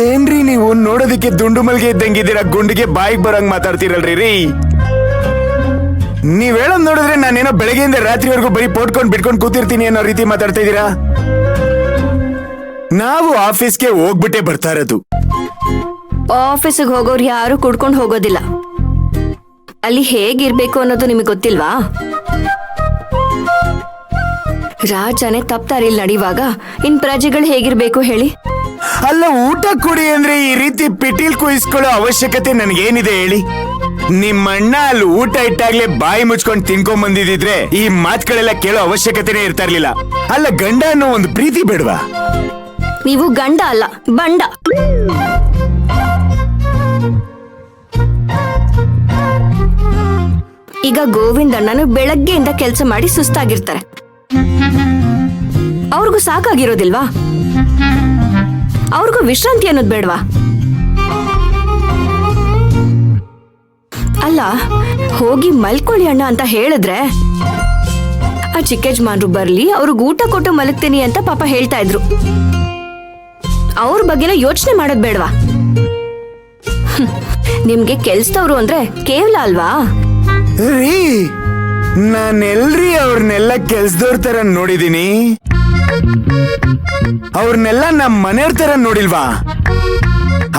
ಏನ್ರಿ ನೀವು ನೋಡೋದಿಕ್ಕೆ ದುಂಡು ಮಲ್ಗೆ ಇದ್ದಂಗಿದ್ದೀರಾ, ಗುಂಡಿಗೆ ಬಾಯಿಗೆ ಬರಂಗ್ ಮಾತಾಡ್ತಿರಲ್ರಿ ರೀ. ನೀವ್ ಹೇಳೋದ್ ನೋಡಿದ್ರೆ ನಾನೇನೋ ಬೆಳಗ್ಗೆಯಿಂದ ರಾತ್ರಿವರೆಗೂ ಬರೀ ಪೋಟ್ಕೊಂಡ್ ಬಿಟ್ಕೊಂಡ್ ಕೂತಿರ್ತೀನಿ ಅನ್ನೋ ರೀತಿ ಮಾತಾಡ್ತಾ ಇದೀರಾ. ನಾವು ಆಫೀಸ್ಗೆ ಹೋಗ್ಬಿಟ್ಟೆ ಬರ್ತಾ ಇರೋದು. ಆಫೀಸಿಗೆ ಹೋಗೋರು ಯಾರು ಕುಡ್ಕೊಂಡು ಹೋಗೋದಿಲ್ಲ. ಅಲ್ಲಿ ಹೇಗಿರ್ಬೇಕು ಅನ್ನೋದು ನಿಮಗೆ ಗೊತ್ತಿಲ್ವಾ? ರಾಜನೇ ತಪ್ತಾರಿಲ್ ನಡೆಯುವಾಗ ಇನ್ ಪ್ರಜೆಗಳು ಹೇಗಿರ್ಬೇಕು ಹೇಳಿ? ಅಲ್ಲ, ಊಟ ಕೊಡಿ ಅಂದ್ರೆ ಈ ರೀತಿ ಪಿಟೀಲ್ ಕುಯಿಸ್ಕೊಳ್ಳೋ ಅವಶ್ಯಕತೆ ನನ್ಗೇನಿದೆ ಹೇಳಿ? ನಿಮ್ಮಣ್ಣ ಅಲ್ಲಿ ಊಟ ಇಟ್ಟಾಗ್ಲೇ ಬಾಯಿ ಮುಚ್ಕೊಂಡು ತಿನ್ಕೊಂಡ್ ಬಂದಿದ್ರೆ ಈ ಮಾತುಗಳೆಲ್ಲ ಕೇಳೋ ಅವಶ್ಯಕತೆನೇ ಇರ್ತಾ ಇರ್ಲಿಲ್ಲ. ಅಲ್ಲ, ಗಂಡ ಅನ್ನೋ ಒಂದು ಪ್ರೀತಿ ಬೇಡವಾ? ನೀವು ಗಂಡ ಅಲ್ಲ, ಬಂಡ. ಈಗ ಗೋವಿಂದಣ್ಣನು ಬೆಳಗ್ಗೆಯಿಂದ ಕೆಲಸ ಮಾಡಿ ಸುಸ್ತಾಗಿರ್ತಾರೆ. ಅವ್ರಿಗೂ ಸಾಕಾಗಿರೋದಿಲ್ವಾ? ಅವ್ರಿಗೂ ವಿಶ್ರಾಂತಿ ಅನ್ನೋದು ಬೇಡವಾ? ಅಲ್ಲ, ಹೋಗಿ ಮಲ್ಕೊಳ್ಳಿ ಅಣ್ಣ ಅಂತ ಹೇಳಿದ್ರೆ ಆ ಚಿಕ್ಕ ಯಜಮಾನ್ರು ಬರ್ಲಿ, ಅವ್ರಿಗೆ ಊಟ ಕೊಟ್ಟು ಮಲಗ್ತೀನಿ ಅಂತ ಪಾಪ ಹೇಳ್ತಾ ಇದ್ರು. ಅವ್ರ ಬಗ್ಗೆನ ಯೋಚನೆ ಮಾಡೋದ್ ಬೇಡವಾ? ನಿಮ್ಗೆ ಕೆಲ್ಸದವ್ರು ಅಂದ್ರೆ ಕೇವಲ ಅಲ್ವಾ ರೀ? ನಾನೆಲ್ರಿ ಅವ್ರನ್ನೆಲ್ಲ ಕೆಲ್ಸದವ್ರ ತರ ನೋಡಿದೀನಿ, ಅವ್ರನ್ನೆಲ್ಲ ನಮ್ ಮನೆಯವ್ರ ತರ ನೋಡಿಲ್ವಾ?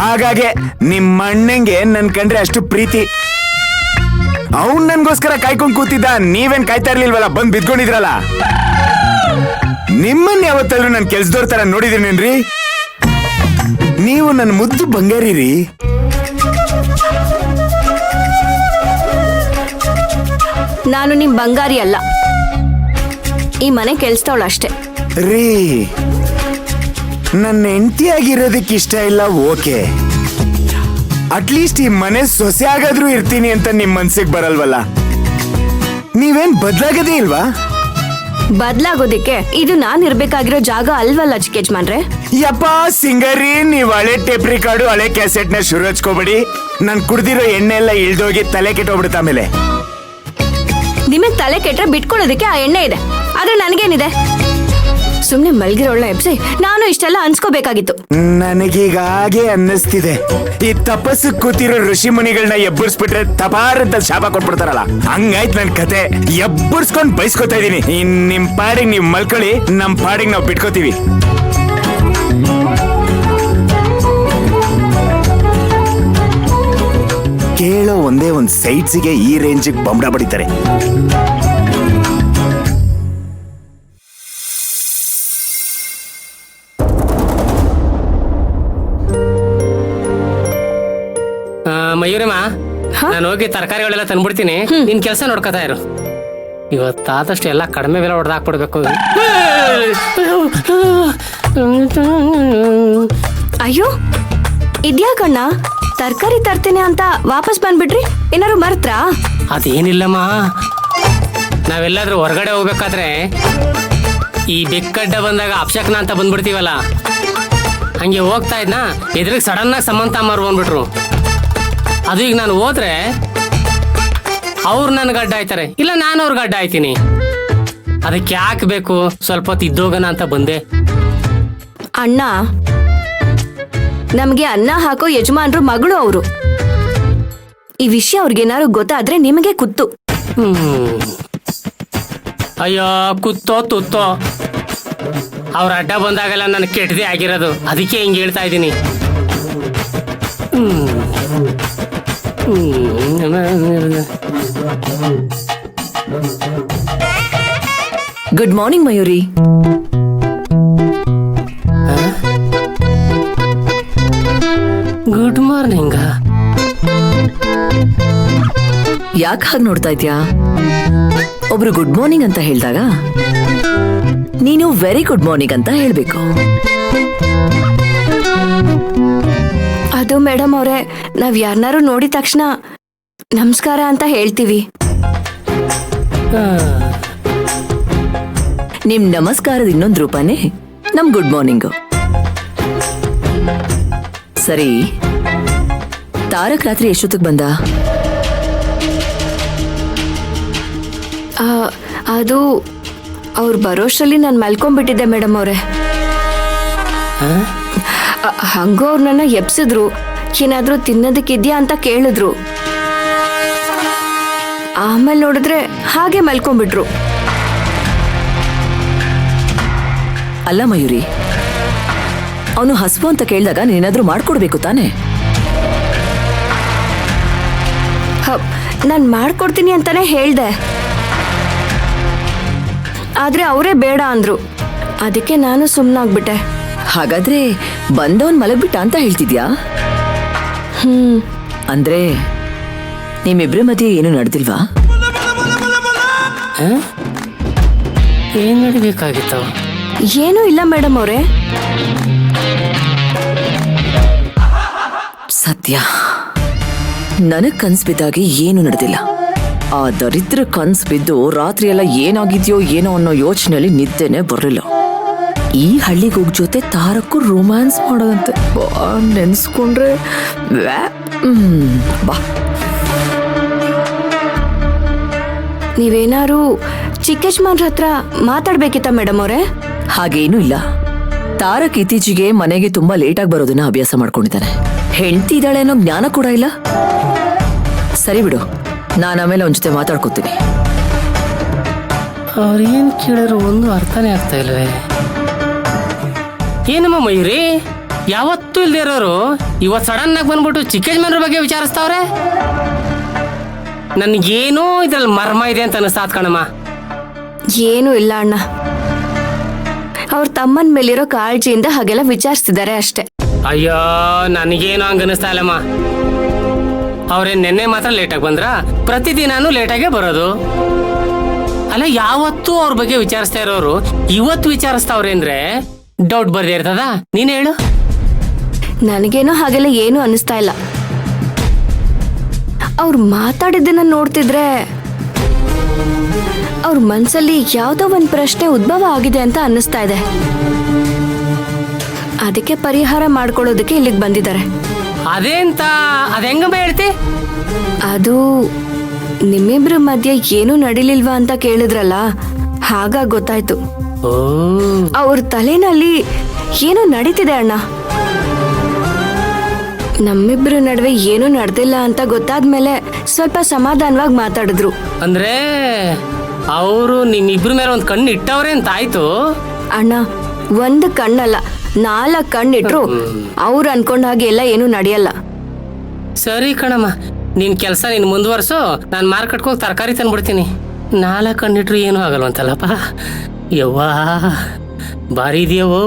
ಹಾಗಾಗಿ ನಿಮ್ಮ ಅಣ್ಣಂಗೆ ನನ್ ಕಂಡ್ರೆ ಅಷ್ಟು ಪ್ರೀತಿ. ಅವ್ನ್ ನನ್ಗೋಸ್ಕರ ಕಾಯ್ಕೊಂಡ್ ಕೂತಿದ್ದ, ನೀವೇನ್ ಕಾಯ್ತಾ ಇರ್ಲಿಲ್ವಲ್ಲ, ಬಂದ್ ಬಿದ್ಕೊಂಡಿದ್ರಲ್ಲ. ನಿಮ್ಮನ್ನ ಯಾವತ್ತಾದ್ರೂ ನನ್ ಕೆಲ್ಸದವ್ರ ತರ ನೋಡಿದೀನೇನ್ರಿ? ನೀವು ನನ್ ಮುದ್ದು ಬಂಗಾರಿ ರೀ. ನಾನು ನಿಮ್ ಬಂಗಾರಿ ಅಲ್ಲ, ಈ ಮನೆ ಕೆಲ್ಸದವಳು ಅಷ್ಟೇ ರೀ. ನನ್ನ ಹೆಂಡತಿಯಾಗಿರೋದಕ್ಕೆ ಇಷ್ಟ ಇಲ್ಲ, ಓಕೆ. ಅಟ್ಲೀಸ್ಟ್ ಈ ಮನೆ ಸೊಸೆ ಆಗಾದ್ರೂ ಇರ್ತೀನಿ ಅಂತ ನಿಮ್ ಮನ್ಸಿಗೆ ಬರಲ್ವಲ್ಲ? ನೀವೇನ್ ಬದ್ಲಾಗದೇ ಇಲ್ವಾ? ಬದ್ಲಾಗೋದಿಕ್ಕೆ ಇದು ನಾನ್ ಇರ್ಬೇಕಾಗಿರೋ ಜಾಗ ಅಲ್ವಲ್ಲ ಚಿಕ್ಕ ಯಜಮಾನ್ರೆ. ಯಪ್ಪ ಸಿಂಗರಿ, ನೀವ್ ಹಳೆ ಟೇಪ್ ರೆಕಾರ್ಡು ಹಳೆ ಕ್ಯಾಸೆಟ್ ನ ಶುರು ಹಚ್ಕೋಬೇಡಿ. ನಾನ್ ಕುಡ್ದಿರೋ ಎಣ್ಣೆ ಎಲ್ಲ ಇಳ್ದೋಗಿ ತಲೆ ಕೆಟ್ಟೋಗ್ಬಿಡುತ್ತ. ಆಮೇಲೆ ನಿಮಗ್ ತಲೆ ಕೆಟ್ರೆ ಬಿಟ್ಕೊಳ್ಳೋದಕ್ಕೆ ಆ ಎಣ್ಣೆ ಇದೆ, ಆದ್ರೆ ನನಗೇನಿದೆ? ಸುಮ್ನೆ ಮಲ್ಗಿರೋಳ್ನ ಎಬ್ಸಿ ನಾನು ಇಷ್ಟೆಲ್ಲ ಅನ್ಸ್ಕೋಬೇಕಾಗಿತ್ತು. ನನಗೀಗ ಹಾಗೆ ಅನ್ನಿಸ್ತಿದೆ, ಈ ತಪಸ್ಸು ಕೂತಿರೋ ಋಷಿ ಮುನಿಗಳನ್ನ ಎಬ್ಬರ್ಸ್ಬಿಟ್ರೆ ತಪಾರ್ ಅಂತ ಶಾಪ ಕೊಟ್ಬಿಡ್ತಾರಲ್ಲ, ಹಂಗಾಯ್ತು ನನ್ ಕತೆ. ಎಬ್ಬರ್ಸ್ಕೊಂಡ್ ಬಯಸ್ಕೊತಾ ಇದೀನಿ. ನಿಮ್ ಪಾಡಿಗೆ ನೀವ್ ಮಲ್ಕೊಳ್ಳಿ, ನಮ್ ಪಾಡಿಗೆ ನಾವ್ ಬಿಟ್ಕೋತೀವಿ. ಕೇಳೋ ಒಂದೇ ಒಂದ್ ಸೈಟ್ಸಿಗೆ ಈ ರೇಂಜಿಗೆ ಬಂಬಡ ಬಡಿತಾರೆ. ಮಯೂರಮ್ಮ, ನಾನು ಹೋಗಿ ತರಕಾರಿಗಳೆಲ್ಲ ತಂದ್ಬಿಡ್ತೀನಿ, ನಿನ್ ಕೆಲಸ ನೋಡ್ಕೊತಾ ಇರು. ಇವತ್ತಾದಷ್ಟು ಎಲ್ಲ ಕಡಿಮೆ ಬೆಲೆ ಹೊಡೆದಾಕ್ಬಿಡ್ಬೇಕು. ಅಯ್ಯೋ, ಇದ್ಯಾಕಣ್ಣ ತರಕಾರಿ ತರ್ತೀನಿ ಅಂತ ವಾಪಸ್ ಬಂದ್ಬಿಟ್ರಿ? ಏನಾರು ಮರ್ತ್ರಾ? ಅದೇನಿಲ್ಲಮ್ಮ, ನಾವೆಲ್ಲಾದ್ರೂ ಹೊರಗಡೆ ಹೋಗ್ಬೇಕಾದ್ರೆ ಈ ಬೆಕ್ಕಡ್ಡ ಬಂದಾಗ ಅಪ್ಶಕ್ನ ಅಂತ ಬಂದ್ಬಿಡ್ತೀವಲ್ಲ, ಹಂಗೆ ಹೋಗ್ತಾ ಇದ್ನ ಎದುರಿಗೆ ಸಡನ್ ಆಗಿ ಸಮಂತ ಮಾರು ಬಂದ್ಬಿಟ್ರು. ಅದು ಈಗ ನಾನು ಹೋದ್ರೆ ಅವ್ರು ನನ್ಗೆ ಅಡ್ಡ ಆಯ್ತಾರೆ, ಇಲ್ಲ ನಾನು ಅವ್ರಿಗೆ ಅಡ್ಡ ಆಯ್ತೀನಿ. ಅದಕ್ಕೆ ಯಾಕೆ ಬೇಕು, ಸ್ವಲ್ಪ ಹೊತ್ತು ಇದ್ದೋಗಣ ಅಂತ ಬಂದೆ. ಅಣ್ಣ, ನಮ್ಗೆ ಅನ್ನ ಹಾಕೋ ಯಜಮಾನ್ರು ಮಗಳು ಅವರು. ಈ ವಿಷಯ ಅವ್ರಿಗೇನಾದ್ರು ಗೊತ್ತಾದ್ರೆ ನಿಮಗೆ ಕುತ್ತು. ಅಯ್ಯೋ, ಕುತ್ತೋ ತುತ್ತೋ, ಅವ್ರ ಅಡ್ಡ ಬಂದಾಗೆಲ್ಲ ನನಗೆ ಕೆಟ್ಟದೇ ಆಗಿರೋದು, ಅದಕ್ಕೆ ಹಿಂಗೆ ಹೇಳ್ತಾ ಇದ್ದೀನಿ. Good morning Mayuri. Good morning. ಯಾಕೆ ಹಾಗೆ ನೋಡ್ತಾ ಇದ್ಯಾ? ಒಬ್ರು ಗುಡ್ ಮಾರ್ನಿಂಗ್ ಅಂತ ಹೇಳಿದಾಗ ನೀನು ವೆರಿ ಗುಡ್ ಮಾರ್ನಿಂಗ್ ಅಂತ ಹೇಳ್ಬೇಕು. ಅದು ಮೇಡಮ್ ಅವರೇ, ನಾವ್ ಯಾರನ್ನಾರು ನೋಡಿದ ತಕ್ಷಣ ನಮಸ್ಕಾರ ಅಂತ ಹೇಳ್ತೀವಿ. ನಿಮ್ ನಮಸ್ಕಾರದ ಇನ್ನೊಂದು ರೂಪನೇ ನಮ್ ಗುಡ್ ಮಾರ್ನಿಂಗು. ಸರಿ, ತಾರಕ್ ರಾತ್ರಿ ಎಷ್ಟೊತ್ತಿಗೆ ಬಂದ? ಅದು ಅವ್ರು ಬರೋಷ್ಟರಲ್ಲಿ ನಾನು ಮಲ್ಕೊಂಡ್ಬಿಟ್ಟಿದ್ದೆ ಮೇಡಮ್ ಅವರೇ. ಹಂಗೂ ಅವ್ರು ನನ್ನ ಎಬ್ಸಿದ್ರು, ಏನಾದ್ರೂ ತಿನ್ನೋದಕ್ಕಿದ್ಯಾ ಅಂತ ಕೇಳಿದ್ರು. ಆಮೇಲೆ ನೋಡಿದ್ರೆ ಹಾಗೆ ಮಲ್ಕೊಂಡ್ಬಿಟ್ರು. ಅಲ್ಲ ಮಯೂರಿ, ಅವನು ಹಸ್ವು ಅಂತ ಕೇಳಿದಾಗ ನೀನಾದ್ರೂ ಮಾಡ್ಕೊಡ್ಬೇಕು ತಾನೆ? ನಾನ್ ಮಾಡ್ಕೊಡ್ತೀನಿ ಅಂತಾನೆ ಹೇಳ್ದೆ, ಆದ್ರೆ ಅವರೇ ಬೇಡ ಅಂದ್ರು. ಅದಕ್ಕೆ ನಾನು ಸುಮ್ಮನಾಗ್ಬಿಟ್ಟೆ. ಹಾಗಾದ್ರೆ ಬಂದವನ್ ಮಲಗ್ಬಿಟ್ಟ ಅಂತ ಹೇಳ್ತಿದ್ಯಾ? ಅಂದ್ರೆ ನಿಮ್ಮಿಬ್ರ ಮಧ್ಯೆ ಏನು ನಡೆದಿಲ್ವಾ? ಏನ್ ನಡಿಬೇಕಾಗಿತ್ತು? ಏನೂ ಇಲ್ಲ ಮೇಡಮ್ ಅವರೇ. ಸತ್ಯ, ನನಗ್ ಕನ್ಸ್ ಬಿದ್ದಾಗೆ ಏನು ನಡೆದಿಲ್ಲ. ಆ ದರಿದ್ರ ಕನ್ಸ್ ಬಿದ್ದು ರಾತ್ರಿ ಎಲ್ಲ ಏನಾಗಿದ್ಯೋ ಏನೋ ಅನ್ನೋ ಯೋಚನೆಯಲ್ಲಿ ನಿದ್ದೆನೆ ಬರಲಿಲ್ಲ. ಈ ಹಳ್ಳಿಗೋಗ್ ಜೊತೆ ತಾರಕ್ಕೂ ರೊಮ್ಯಾನ್ಸ್ ಮಾಡೋದಂತೆ. ನೆನ್ಸ್ಕೊಂಡ್ರೆ ಬಾ. ನೀವೇನಾರು ಚಿಕ್ಕ ಯಜಮಾನ್ರ ಹತ್ರ ಮಾತಾಡ್ಬೇಕಿತ್ತ ಮೇಡಮ್ ಅವರೇ? ಹಾಗೇನೂ ಇಲ್ಲ. ತಾರಕ್ ಇತ್ತೀಚೆಗೆ ಮನೆಗೆ ತುಂಬಾ ಲೇಟಾಗಿ ಬರೋದನ್ನ ಅಭ್ಯಾಸ ಮಾಡ್ಕೊಂಡಿದ್ದಾನೆ. ಹೆಂಡತಿ ಇದ್ದಾಳೆ ಅನ್ನೋ ಜ್ಞಾನ ಕೂಡ ಇಲ್ಲ. ಸರಿ ಬಿಡು, ನಾನು ಆಮೇಲೆ ಅವನ ಜೊತೆ ಮಾತಾಡ್ಕೊತೀನಿ. ಅವ್ರೇನ್ ಕೇಳಿದ್ರು ಒಂದು ಅರ್ಥನೇ ಆಗ್ತಾ ಇಲ್ವೇ. ಏನಮ್ಮ ಮಯೂರಿ, ಯಾವತ್ತೂ ಇಲ್ದೇ ಇರೋರು ಇವತ್ತು ಸಡನ್ ಆಗಿ ಬಂದ್ಬಿಟ್ಟು ಚಿಕ್ಕ ಯಜಮಾನ್ರ ಬಗ್ಗೆ ವಿಚಾರಿಸ್ತಾವ್ರೆ. ನನ್ಗೇನೋ ಇದ್ರಲ್ಲಿ ಮರ್ಮ ಇದೆ ಅಂತ ಅನಿಸ್ತಾತ್ ಕಣಮ್ಮ. ಏನೂ ಇಲ್ಲ ಅಣ್ಣ, ಅವ್ರ ತಮ್ಮನ ಮೇಲಿರೋ ಕಾಳಜಿಯಿಂದ ಹಾಗೆಲ್ಲ ವಿಚಾರಿಸ್ತಿದ್ದಾರೆ ಅಷ್ಟೇ. ಅಯ್ಯೋ, ನನಗೇನು ಹಂಗ ಅನಿಸ್ತಾ ಇಲ್ಲಮ್ಮ. ಅವ್ರೇನ್ ನೆನ್ನೆ ಮಾತ್ರ ಲೇಟಾಗಿ ಬಂದ್ರ? ಪ್ರತಿದಿನಾನು ಲೇಟಾಗೆ ಬರೋದು. ಅಲ್ಲ, ಯಾವತ್ತೂ ಅವ್ರ ಬಗ್ಗೆ ವಿಚಾರಿಸ್ತಾ ಇರೋರು ಇವತ್ತು ವಿಚಾರಿಸ್ತಾವ್ರೆ ಅಂದ್ರೆ ಡೌಟ್ ಬರ್ದೇ ಇರ್ತದ? ನೀನ್ ಹೇಳು. ನನಗೇನೋ ಹಾಗೆಲ್ಲ ಏನು ಅನಿಸ್ತಾ ಇಲ್ಲ. ಅವ್ರು ಮಾತಾಡಿದ್ದನ್ನ ನೋಡ್ತಿದ್ರೆ ಅವ್ರ ಮನ್ಸಲ್ಲಿ ಯಾವ್ದೋ ಒಂದ್ ಪ್ರಶ್ನೆ ಉದ್ಭವ ಆಗಿದೆ ಅಂತ ಅನ್ನಿಸ್ತಾ ಇದೆ. ಅದಕ್ಕೆ ಪರಿಹಾರ ಮಾಡ್ಕೊಳ್ಳೋದಕ್ಕೆ ಇಲ್ಲಿಗೆ ಬಂದಿದ್ದಾರೆ. ಅದೇಂತ? ಅದೆಂಗಮ್ಮ ಹೇಳ್ತಿ? ಅದು ನಿಮ್ಮಿಬ್ರ ಮಧ್ಯೆ ಏನೂ ನಡಿಲಿಲ್ವಾ ಅಂತ ಕೇಳಿದ್ರಲ್ಲ, ಹಾಗಾಗಿ ಗೊತ್ತಾಯ್ತು. ಅವ್ರ ತಲೆನಲ್ಲಿ ಏನೋ ನಡೀತಿದೆ ಅಣ್ಣ. ನಮ್ಮಿಬ್ರ ನಡುವೆ ಏನೂ ನಡೆದಿಲ್ಲ ಅಂತ ಗೊತ್ತಾದ್ಮೇಲೆ ಸ್ವಲ್ಪ ಸಮಾಧಾನವಾಗಿ ಮಾತಾಡಿದ್ರು. ಅಂದ್ರೆ ಅವರು ನಿಮ್ಮಿಬ್ರ ಮೇಲೆ ಒಂದ್ ಕಣ್ಣು ಇಟ್ಟವ್ರೆ ಅಂತ ಆಯ್ತು. ಅಣ್ಣ, ಒಂದು ಕಣ್ಣಲ್ಲ 4 ಕಣ್ಣಿಟ್ರು ಅವ್ರು ಅನ್ಕೊಂಡ ಹಾಗೆ ಎಲ್ಲ ಏನೂ ನಡೆಯಲ್ಲ. ಸರಿ ಕಣಮ್ಮ, ನಿನ್ ಕೆಲಸ ನೀನ್ ಮುಂದುವರ್ಸು. ನಾನು ಮಾರ್ಕೆಟ್ಗೆ ಹೋಗಿ ತರಕಾರಿ ತಂದ್ಬಿಡ್ತೀನಿ. 4 ಕಣ್ಣಿಟ್ರು ಏನೂ ಆಗಲ್ವಂತಲ್ಲಪ್ಪ. ಯವ್ವಾ, ಭಾರಿ ಇದೆಯವೋ.